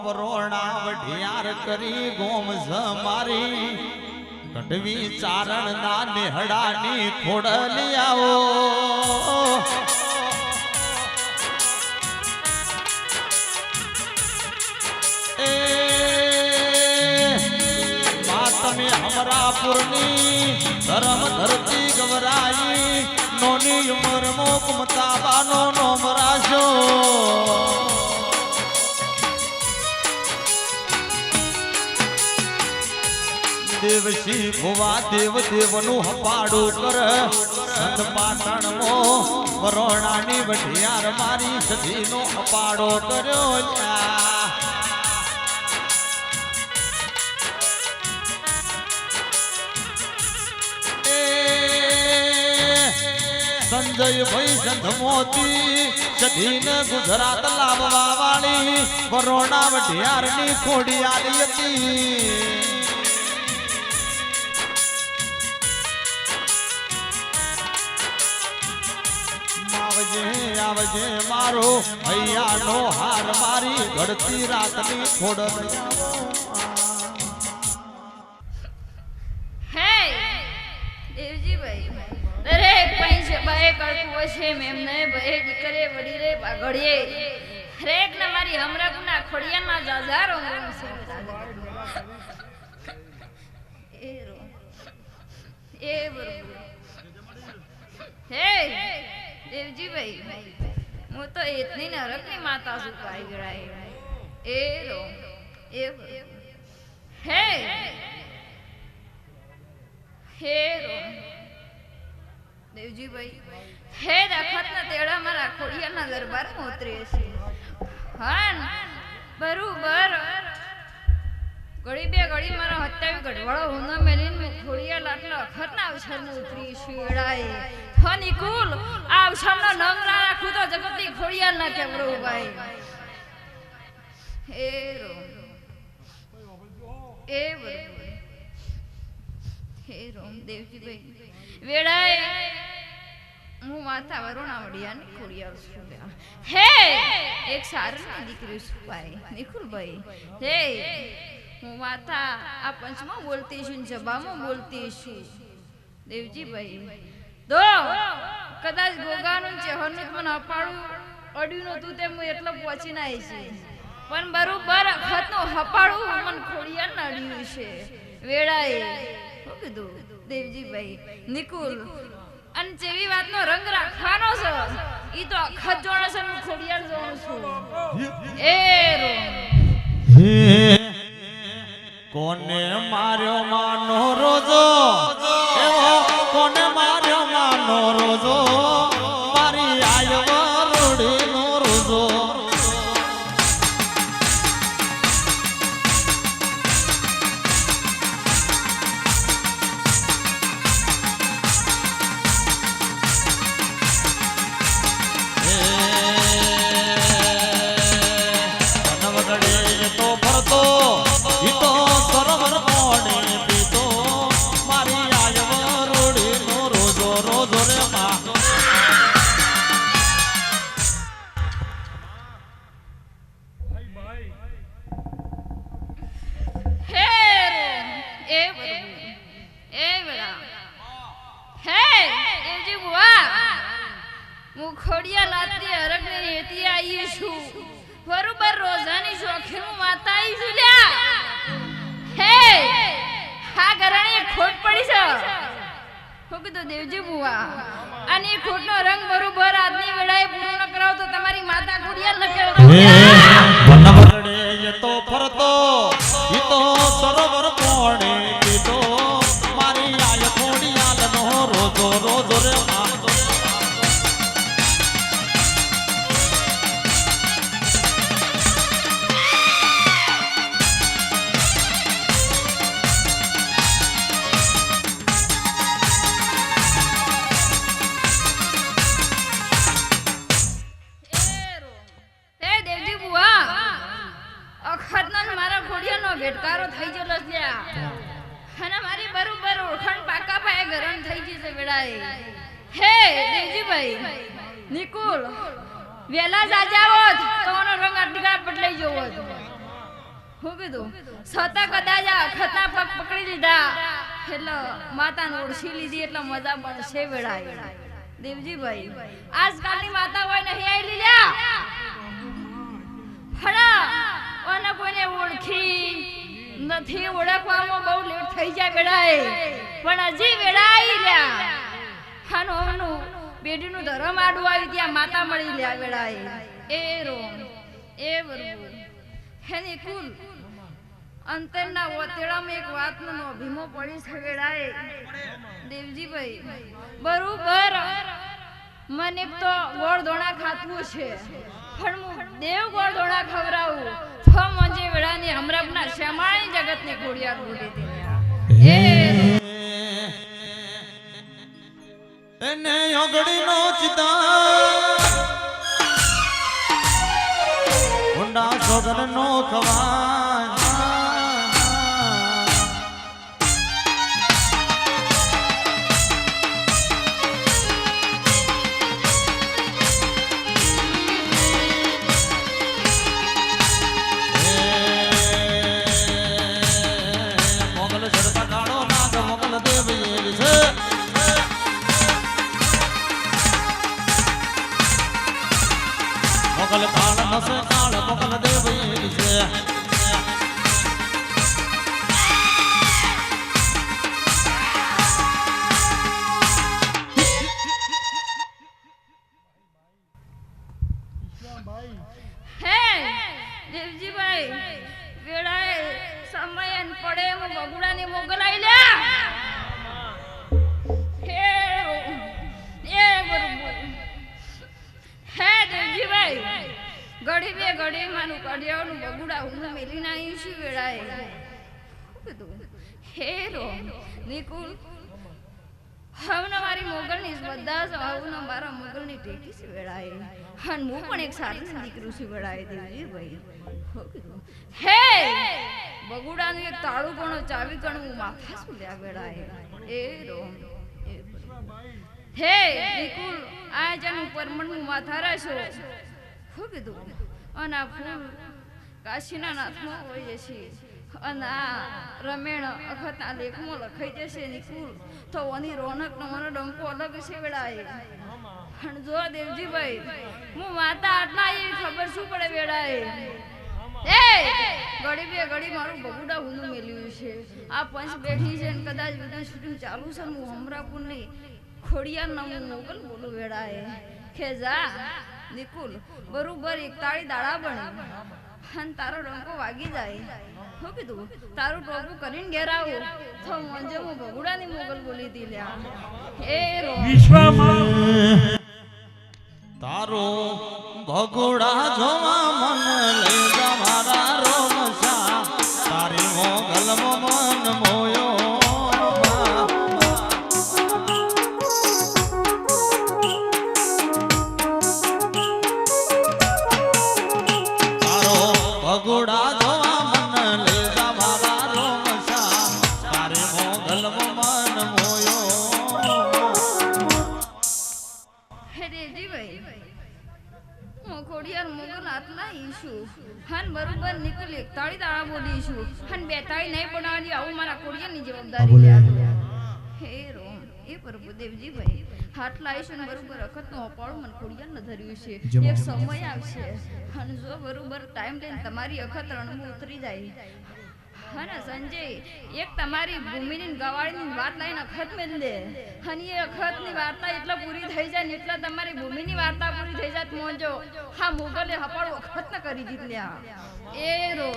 વરોણા વઢિયાર કરી ગોમ મારી કટવી ચારણ ના નેહડાની ખોડલિયાઓ એ માં તમે હમરાપુરની ધર્મ ધરતી ગવરાઈ નોની ઉમર મોક મતાબાનો નોમ રાજો દેવશી ભુવા દેવ દેવનું હપાડું કર સંત પાટણ મો વરોણાની વઢિયાર મારી સધીનો હપાડો કર્યો સંજય ભાઈ સંત મોતી સધીન ગુજરાત લાવવા વાળી વરોણા વઢિયારની ખોડી આલી હતી આવજે મારો હૈયાનો હાર મારી ઘડતી રાતની ખોડ હે દેવજીભાઈ દરેક પૈસે બાએ કરતું હશે મેમને ભય દીકરે વડી રે પાઘડીએ હરેક ને મારી હમરાગુના ખોડિયાના જાજારો એ બરોબર હે દેવજીભાઈ હું તો એટલી નરકની માતા છું પાઈ ગળાય એ રો એ હે હે રો દેવજીભાઈ હે દખતના તેડા મારા ખોડિયાના દરબારમાં ઉતરે છે હા બરોબર ઘડી બે ઘડી મારા હત્યાવી ગઢવાળો હોનો મેલીને ખોડિયા લાટલા અખતના અવસરમાં ઉતરી શેડાય નિકુલ આ અવસરનો નામ રાખું તો જગતની ખોડિયાર ના કેવરો ભાઈ એ રો એ બરોબર હે રોમ દેવજીભાઈ વેડાય હું માતા વરુણા વડિયાની ખોડિયાર છું હે એક સારની દીકરી છું ભાઈ નિકુલભાઈ હે હું માતા આ પંચમાં બોલતી છું જબામાં બોલતી છું દેવજીભાઈ દો કદાચ ગોગાનું ચહેરનું મને હપાડું અડ્યું નતું તે હું એટલો પહોંચી ના છે પણ બરોબર અખતનું હપાડું મને ખોડિયાર ના અડ્યું છે વેળાએ શું કીધું દેવજીભાઈ નિકુલ અને જેવી વાતનો રંગ રાખવાનો છે ઈ તો અખત જોડે છે હું ખોડિયાર જોઉં છું એ રો કોને માર્યો માનો રોજો એવો કોને માર્યો માનો રોજો મારી આયો રોડીનો રોજો તો ફરતો ઈ તો સરોવર કોણે પીતો મારી આયવ રોડીનો રોજો રોજો રે માં હે એ બડા હે એજી બુઆ હું ખોડિયા લાતી હરગની રેતી આવી છું બરોબર રોજાની શોખીન માતા આવી છું લ્યા હે હા ગરાણી ખોટ પડી છે હું કીધું દેવજી બુઆ અને ખોટનો રંગ બરોબર આજની વેળાએ પૂરો કરાવ તો તમારી માતા ખોડિયાર ન કહેવાય વનવરડે એ તો ફરતો ઈ તો સરોવર કોણે પીતો મારી આય ખોડિયાલનો રોજો રોજો રે માં ભેટકારો થઈ ગયો લસ્યા અને મારી બરોબર ઓળખાણ પાકા પાયે ગરમ થઈ ગઈ છે વેડાએ હે દેવજીભાઈ નિકુલ વેલા જાજાવો તો ઓનો રંગ આટલા બદલાઈ જવો હું કીધું છતાં કદાચ આ અખતના પગ પકડી લીધા એટલે માતાને ઓળખી લીધી એટલે મજા બનશે વેળાએ દેવજીભાઈ આજકાલની માતા હોય નહીં આવી લીધા હણા ઓને કોઈને ઓળખી નથી ઓળખવામાં બહુ લેટ થઈ જાય વેળાએ પણ હજી વેળા આવી રહ્યા હાનું બેડીનું ધરમ આડું આવી ત્યાં માતા મળી લ્યા વેળાએ એ રોમ એ બરોબર હેની કુલ અંતરના ઓતેડામાં એક વાતનો અભિમો પડી છે વેળાએ દેવજીભાઈ બરોબર મને તો ગોળ ધોણા ખાતું છે પણ હું દેવ ગોળ ધોણા ખવરાવું તો મંજે વેળાની હમરાપના શ્યામાળી જગતની ઘોડિયાર બોલી દી એને ઓગળીનો ચિતા ઊંડા સોગરનો ખવાય મોગલ જડતા કાળો નાગ મોગલ દેવ એવી છે મોગલ કાળ નસે કાળ મોગલ દેવ એવી છે હે દેવજીભાઈ વેળાએ સમયન પડે હું બગુડાની મોગલ આઈ લ્યા હે એ બરોબર હે દેવજીભાઈ ઘડી બે ઘડી માનું કડિયાનું બગુડા હું મેલી નાઈ છું વેળાએ હે રો નિકુલ હવન મારી મોગલની બધા જ હવન મારા મોગલની ટેકી છે વેળાએ અને હું પણ એક સારી દીકરી છું વેળાએ દેવજીભાઈ હે બગુડાનું એક તાળું કોણો ચાવી કણ હું માથા શું લ્યા વેળાએ એ રો હે નિકુલ આ જનું પરમણનું માથા રહેશો હું કીધું અને આ ફૂલ કાશીના નાથમાં હોય જશે અને આ રમેણ અખતના લેખમાં લખાઈ જશે નિકુલ તો ઓની રોનક નો મને ડંકો અલગ છે વેળાએ અને જો દેવજીભાઈ હું માતા આટલા એવી ખબર શું પડે વેળાએ એ ઘડી બે ઘડી મારું બગુડા હુંનું મેલ્યું છે આ પંચ બેઠી છે ને કદાચ વિધાન શૂટિંગ ચાલુ છે હું હમરાપુર ની ખોડિયાર નામનું મોગલ બોલું વેળાએ કે જા નિકુલ બરોબર એક તાળી દાડા બને અને તારો ડંકો વાગી જાય હું કીધું તારું ટોપું કરીને ઘેર આવું તો મંજે હું બગુડાની મોગલ બોલી દી લ્યા એ રો વિશ્વમાં તારો ભગુડા જોવા મન લઈ જા મારા રોમશા તારી મોગલ મન મોયો તારો ભગુડા જોવા મન લઈ જા મારા રોમશા તારી મોગલ મન મોયો હે દેવજીભાઈ હું ખોડિયાર મોગલ આટલા ઈશું હન બરોબર નિકુલ એક તાળી દાડા બોલીશું હન બે તાળી નહીં બનાવવાની આવું મારા ખોડિયારની જવાબદારી લ્યા હે રોમ એ પ્રભુ દેવજીભાઈ હાટલા આઈશું ને બરોબર અખતનો અપાળું મને ખોડિયારને ધર્યું છે એક સમય આવશે અને જો બરોબર ટાઈમ લઈને તમારી અખત રણમાં ઉતરી જાય હા સંજય એક તમારી ભૂમિની ગવાળીની વાત લઈને અખત મેલ દે અને એ અખતની વાર્તા એટલે પૂરી થઈ જાય ને એટલે તમારી ભૂમિની વાર્તા પૂરી થઈ જાય મોંજો હા મોગલે હપાળું અખત ન કરી દીધલ્યા એ રો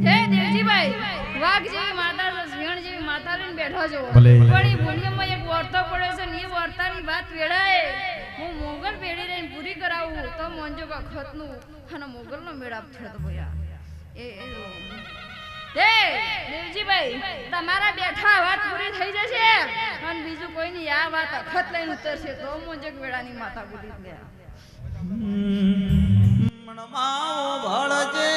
હે દેવજીભાઈ વાઘ જેવી માતા સિંહણ જેવી માતા લઈને બેઠો છો પણ એ ભૂમિમાં એક વાર્તા પડે છે ને એ વાર્તાની વાત વેળાએ હું મોગલ પેઢી રહીને પૂરી કરાવું તો મોંજો અખતનું અને મોગલનો મેળાપ થયો તો ભયા દેવજીભાઈ તમારા બેઠા વાત પૂરી થઈ જશે અને બીજું કોઈની આ વાત અખત લઈને ઉતરશે તો મોજક વેળાની માતા બોલી ગયા મણમાઓ ભળજે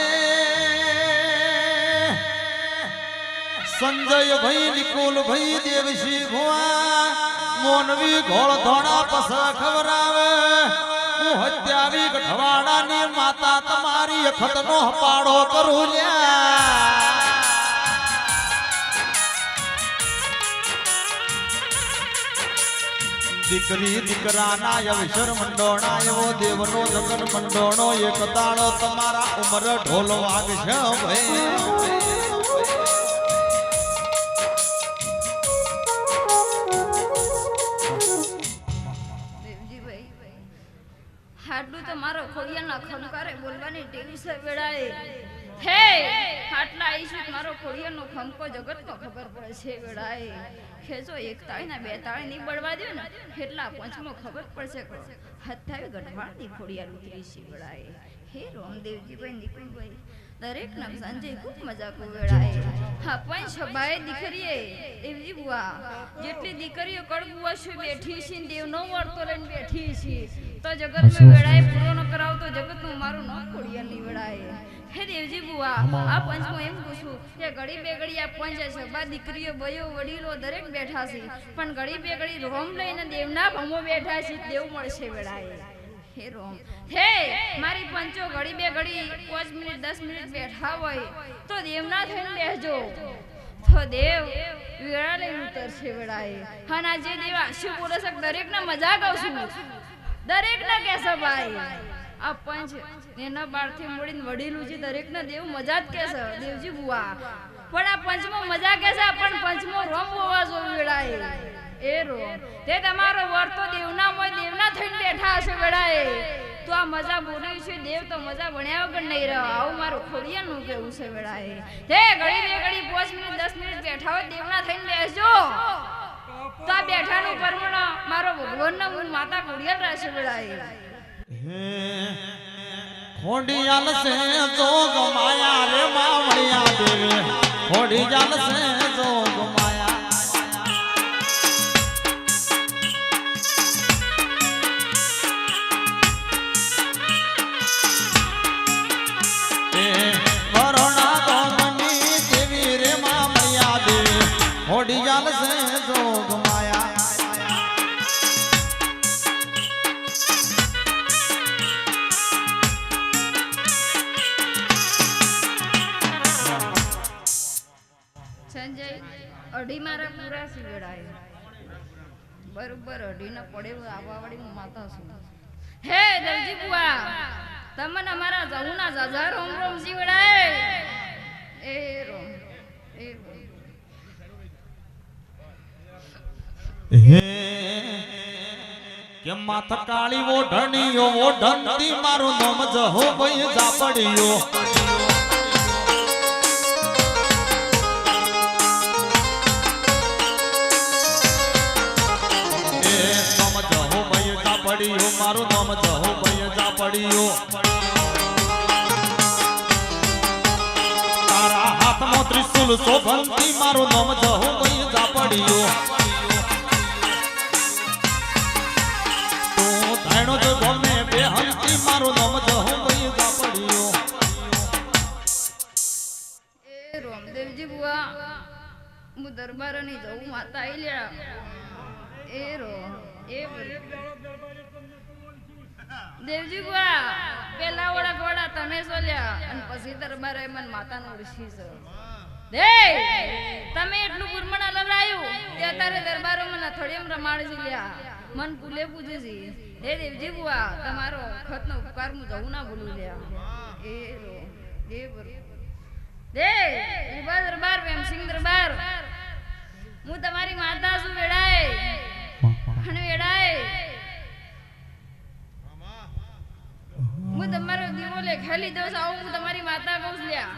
સંજય ભાઈ નિકુલ ભાઈ દેવશી ભુવા મોનવી ઘોળ ધોણા પસ ખવરાવે હું હત્યાવી ગઢવાડાની માતા તમારી અખતનો હપાડો કરું લ્યા. દીકરી દીકરાના અવસર મંડોણા એવો દેવનો જગન મંડોણો એક તાળો તમારા ઉમર ઢોલ વાગશે ભાઈ. આટલું તો મારો ખોડિયાના ખમકારે બોલવાની ટેવી છે વેળાએ. હે આટલા આઈશું મારો ખોડિયાનો ખમકો જગતનો ખબર પડે છે વેળાએ. ખેજો એક તાળી ના બે તાળી નહીં બળવા દે ને એટલા પંચમો ખબર પડશે. હથાવી ગઢવાળની ખોડિયાર ઉતરી છે વેળાએ. હે રોમદેવજીભાઈ નિકુલભાઈ દરેક ના સાંજે ખૂબ મજાક વેળાએ. હા પણ સભાએ દીકરીએ દેવજી બુઆ જેટલી દીકરીઓ કડગુઆ છે બેઠી છે દેવનો વર્તો લઈને બેઠી છે તો જગતમાં વેળાએ પૂરો ન કરાવ તો જગતનું મારું ન ખોડિયાની વેળાએ. હે દેવજી બુઆ આ પંચમો એમ પૂછું કે ઘડી બે ઘડી આ પંચ સભા દીકરીઓ બયો વડીલો દરેક બેઠા છે પણ ઘડી બે ઘડી રોમ લઈને દેવના ભમો બેઠા છે દેવ મળશે વેળાએ. હે રોમ હે મારી પંચો ઘડી બે ઘડી 5 મિનિટ 10 મિનિટ બેઠા હોય તો દેવના થઈને બેસજો તો દેવ વેળા લઈને ઉતરશે વેળાએ. હા ના જે દેવ આશુ બોલે છે દરેકના મજાક આવશું દરેકના કહેશે ભાઈ આ પંચ એના બારથી મળીને વડીલું છે દરેકના દેવ મજા જ કહેશે દેવજી બુઆ પણ આ પંચમો મજા કહેશે પણ પંચમો રોમ હોવા જોઈએ વેળાએ. એ રોમ તે તમારો વર્તો દેવના મોય દેવના થઈને બેઠા હશે વેળાએ તો આ મજા બોલ્યું છે દેવ તો મજા ભણ્યા વગર નહીં રહે. આવું મારું ખોડિયાનું કેવું છે વેળાએ. તે ઘડી બે ઘડી 5 મિનિટ 10 મિનિટ બેઠા હોય દેવના થઈને બેસજો તો આ બેઠાનું પરમણ મારો ભગવાનનો હું માતા ખોડિયાર રહેશે વેળાએ. ખોડિયાલ સે જોગ માયા રે માવળિયા દેવે ખોડિયાલ સે જોગ માયા. એ કરુણા ગોમની દેવી રે માવળિયા દેવે ખોડિયાલ સે જોગ માયા. સંજય અઢી મારા પૂરા છે વેળાએ બરોબર અઢી ના પડે આવાવાળી હું માતા છું. હે દેવજી બુઆ તમને અમારા જહુના જાજા રોમ રોમ જી વેળાએ. એ રોમ એ હે કે માથ કાળી ઓઢણીઓ ઓઢણતી મારું નામ જહો ભાઈ જાપડીયો. મારું નામ જહો ભાઈ જાપડીયો. તારા હાથમાં ત્રિશુલ શોભંતી મારું નામ જહો ભાઈ જાપડીયો. તું ધાણો જો ગમે બેહંતી મારું નામ જહો ભાઈ જાપડીયો. એ રોમદેવજી બુઆ હું દરબારની જવું માતા આઈ લ્યા. એ રો એ દેવજી બુઆ પેલા ઓળખવાડા તમે સોલ્યા અને પછી દરબારે મન માતાનો ઋષિ છે. દે તમે એટલું ગુરમણા લવરાયું તે અત્યારે દરબારો મને થોડીમ રમાડી લ્યા મન પુલે પૂજે છે. હે દેવજી બુઆ તમારો ખતનો ઉપકાર હું જવું ના બોલું લ્યા. એ રો એ દે ઉભા દરબાર વેમસિંહ દરબાર હું તમારી માતા છું વેડાય અને વેડાય હું તમારો દીવો લેખા લીધો છે આવું હું તમારી માતા કહું છું લ્યા.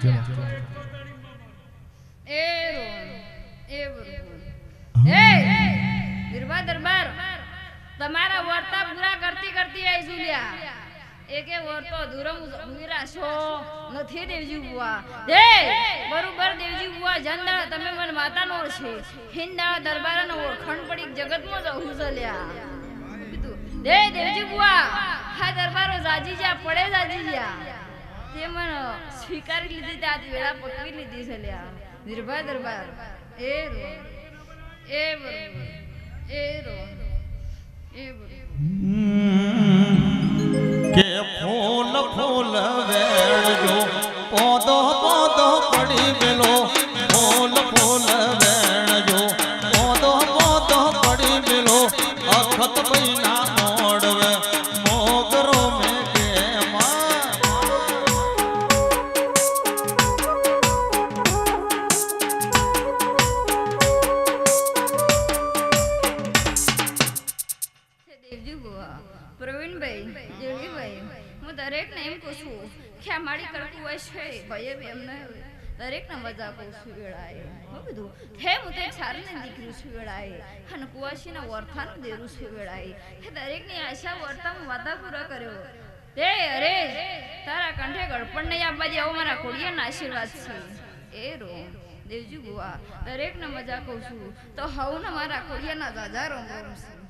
એ રો એ બરોબર હે દરબાર દરબાર તમારા વર્તા પૂરા કરતી કરતી આવી છું લ્યા. એકે વર્તો અધૂરો વિરાશો નથી દેવજી બુઆ. દે બરોબર દેવજી બુઆ જંદા તમે મને માતાનો છે હિંદા દરબારનો ઓળખણ પડી જગતમાં જવું છે લ્યા. દે દેવજી બુઆ હા દરબારો જાજી જા પડે જાજી જા તે મને સ્વીકારી લીધી તે આજ વેળા પકવી લીધી છે લ્યા. નિર્ભય દરબાર એ રો એ બરોબર એ રો એ બરોબર ફૂલ ફૂલ વેણજો પોદો પોદો પડી ગયેલો ફૂલ ફૂલ વેણજો પોદો પોદો પડી ગયેલો અખત બૈના મોડવે મોગરો મેં કેમાં દેવજી બુઆ પ્રવીણભાઈ દેવીભાઈ હું દરેકને એમ કહું છું કે આ મારી કરતું હોય છે ભાઈ બી એમને દરેકને મજા કહું છું વેળાએ હું કીધું હે હું તે સારીને દીકરી છું વેળાએ અને કુવાસીના વર્તાનું દેરું છું વેળાએ હે દરેકની આશા વર્તામાં વાદા પૂરા કર્યો રે અરે તારા કંઠે ગળપણ નહીં આપવા દે આવો મારા ખોડિયાના આશીર્વાદ છે એ રો દેવજી બુઆ દરેકને મજા કહું છું તો હવને મારા ખોડિયાના જાજા રોમ છે